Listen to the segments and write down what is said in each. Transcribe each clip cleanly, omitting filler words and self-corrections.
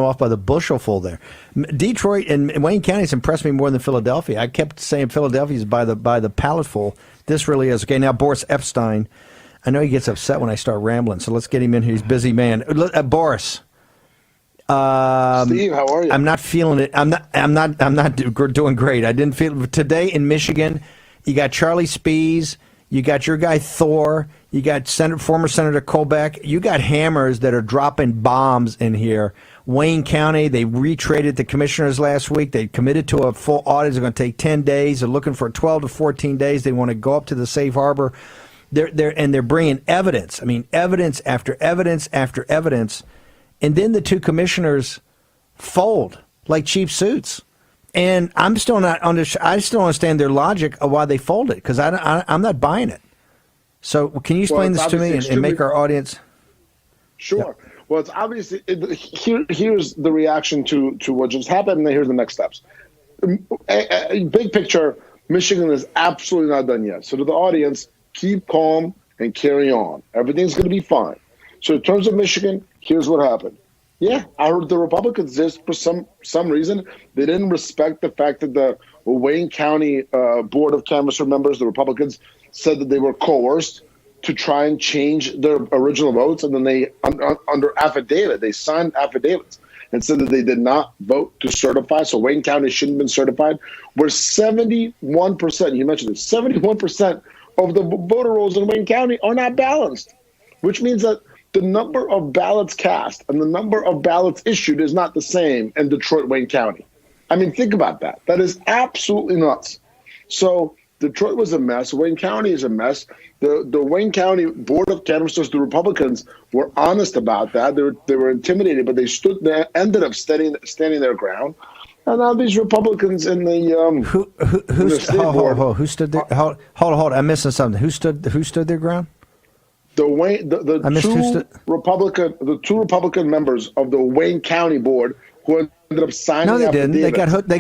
off by the bushelful there. Detroit and Wayne County has impressed me more than Philadelphia. I kept saying Philadelphia is by the palletful. This really is. Okay, now Boris EPSHTEYN. I know he gets upset when I start rambling, so let's get him in here. He's a busy man. Boris. Steve, how are you? I'm not feeling it. I'm not doing great. I didn't feel today in Michigan. You got Charlie Spees. You got your guy Thor. You got former Senator Colbeck. You got hammers that are dropping bombs in here. Wayne County, they retraded the commissioners last week. They committed to a full audit. It's going to take 10 days. They're looking for 12 to 14 days. They want to go up to the safe harbor. They're bringing evidence. I mean, evidence after evidence after evidence. And then the two commissioners fold like cheap suits. And I'm still not I still understand their logic of why they folded, because I'm not buying it. So can you explain this to me and make our audience? Sure. Yeah. Well, it's obviously here's the reaction to what just happened, and here's the next steps. Big picture, Michigan is absolutely not done yet. So to the audience, keep calm and carry on. Everything's going to be fine. So in terms of Michigan, here's what happened. Yeah, I heard the Republicans just for some reason they didn't respect the fact that the Wayne County Board of Canvasser members, the Republicans, said that they were coerced to try and change their original votes, and then they under affidavit they signed affidavits and said that they did not vote to certify. So Wayne County shouldn't have been certified. Where 71%, you mentioned it, 71% of the voter rolls in Wayne County are not balanced, which means that the number of ballots cast and the number of ballots issued is not the same in Detroit, Wayne County. I mean, think about that. That is absolutely nuts. So Detroit was a mess. Wayne County is a mess. The Wayne County Board of Canvassers, the Republicans, were honest about that. They were intimidated, but they stood there, ended up standing their ground. And now these Republicans in the who stood there? Hold. I'm missing something. Who stood their ground? The two Republican members of the Wayne County Board who ended up signing. No, they didn't. They got they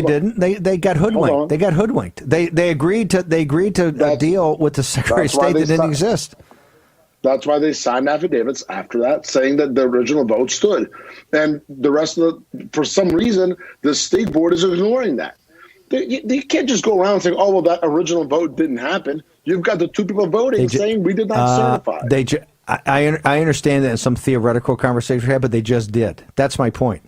didn't. They got hoodwinked. They got hoodwinked. They agreed to a deal with the Secretary of State that didn't exist. That's why they signed affidavits after that, saying that the original vote stood, and the rest of for some reason the state board is ignoring that. They can't just go around saying, "Oh, well, that original vote didn't happen." You've got the two people voting saying we did not certify. I understand that in some theoretical conversation we had, but they just did. That's my point.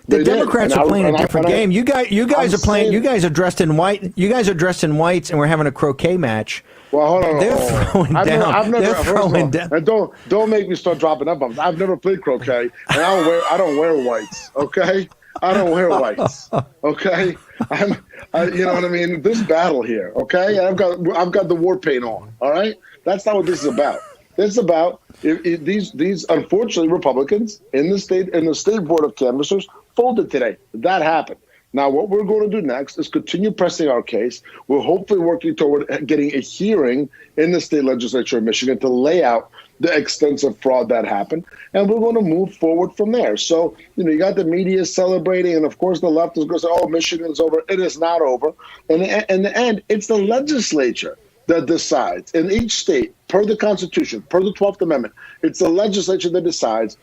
The Democrats are playing a different game. You guys are playing. You guys are dressed in white. You guys are dressed in whites, and we're having a croquet match. Well, hold on. They're throwing down. They're throwing down. And don't make me start dropping up. I've never played croquet, and I don't wear whites. Okay. I don't wear whites. Okay, you know what I mean. This battle here. Okay, I've got the war paint on. All right, that's not what this is about. This is about these unfortunately Republicans in the state board of canvassers folded today. That happened. Now, what we're going to do next is continue pressing our case. We're hopefully working toward getting a hearing in the state legislature of Michigan to lay out the extensive fraud that happened, and we're going to move forward from there. So, you got the media celebrating, and of course the left is going to say, "Oh, Michigan's over." It is not over. And in the end, it's the legislature that decides in each state, per the Constitution, per the 12th Amendment. It's the legislature that decides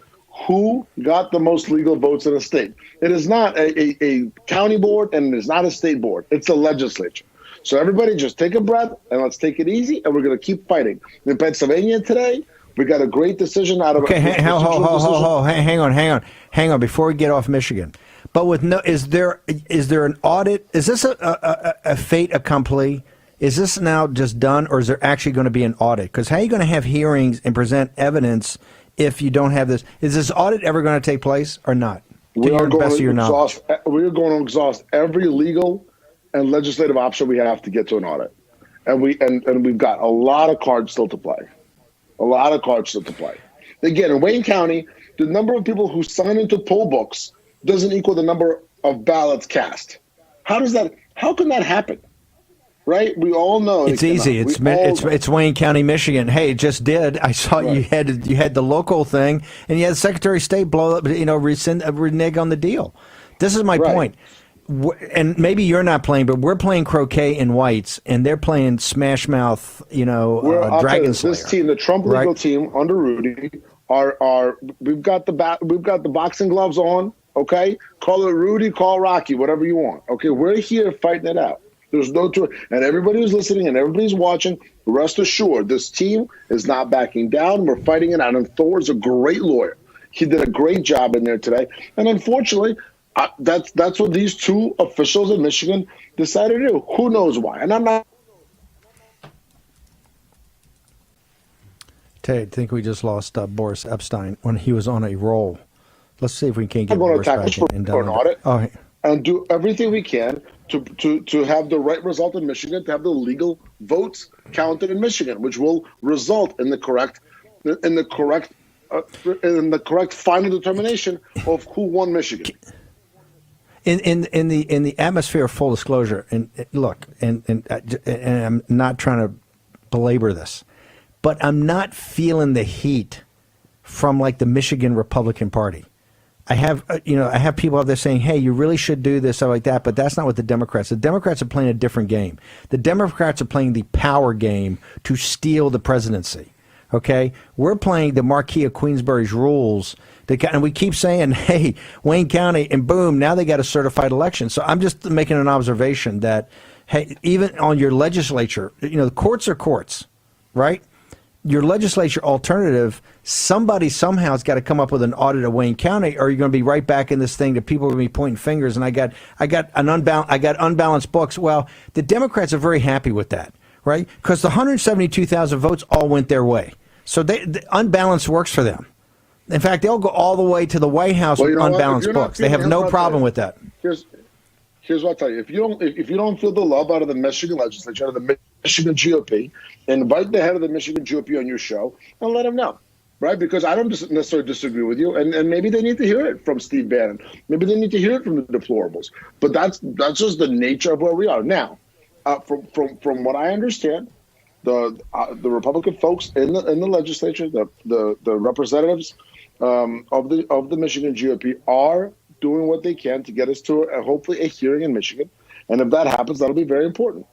who got the most legal votes in a state. It is not a county board, and it is not a state board. It's the legislature. So everybody just take a breath, and let's take it easy, and we're going to keep fighting. In Pennsylvania today, we got a great decision out of it. Okay, hang on. Before we get off Michigan, but is there an audit? Is this a fait accompli? Is this now just done, or is there actually going to be an audit? Because how are you going to have hearings and present evidence if you don't have this? Is this audit ever going to take place or not? We are going to exhaust every legal and legislative option we have to get to an audit, and we've got a lot of cards still to play. A lot of cards still to play. Again, in Wayne County, the number of people who sign into poll books doesn't equal the number of ballots cast. How can that happen? Right? We all know it's easy. It's Wayne County, Michigan. Hey, it just did. I saw you had the local thing, and you had the Secretary of State blow up, renege on the deal. This is my point. And maybe you're not playing, but we're playing croquet in whites, and they're playing Smash Mouth, Dragon Slayer. This team, the Trump legal team under Rudy, we've got the boxing gloves on. Okay, call it Rudy, call Rocky, whatever you want. Okay, we're here fighting it out. There's no to it. And everybody who's listening and everybody's watching, rest assured, this team is not backing down. We're fighting it out. And Thor's a great lawyer. He did a great job in there today. And unfortunately, that's what these two officials in Michigan decided to do. Who knows why? And I'm not. I think we just lost Boris Epshteyn when he was on a roll. Let's see if we can't get I'm going Boris to back attack in for an audit Oh, and do everything we can to have the right result in Michigan, to have the legal votes counted in Michigan, which will result in the correct final determination of who won Michigan. In the atmosphere of full disclosure, and look, and I'm not trying to belabor this, but I'm not feeling the heat from like the Michigan Republican Party. I have people out there saying, hey, you really should do this, stuff like that, but that's not what the Democrats are playing a different game. The Democrats are playing the power game to steal the presidency. Okay? We're playing the Marquis of Queensberry's rules. And we keep saying, hey, Wayne County, and boom, now they got a certified election. So I'm just making an observation that, hey, even on your legislature, the courts are courts, right? Your legislature alternative, somebody somehow has got to come up with an audit of Wayne County, or you're going to be right back in this thing that people are going to be pointing fingers. And I got unbalanced books. Well, the Democrats are very happy with that, right? Because the 172,000 votes all went their way. So the unbalanced works for them. In fact, they'll go all the way to the White House with unbalanced books. They have no problem with that. Here's what I'll tell you: if you don't feel the love out of the Michigan legislature, out of the Michigan GOP, invite the head of the Michigan GOP on your show and let him know, right? Because I don't necessarily disagree with you, and maybe they need to hear it from Steve Bannon. Maybe they need to hear it from the deplorables. But that's just the nature of where we are now. From what I understand, the Republican folks in the legislature, the representatives of the Michigan GOP are doing what they can to get us to hopefully a hearing in Michigan. And if that happens, that'll be very important.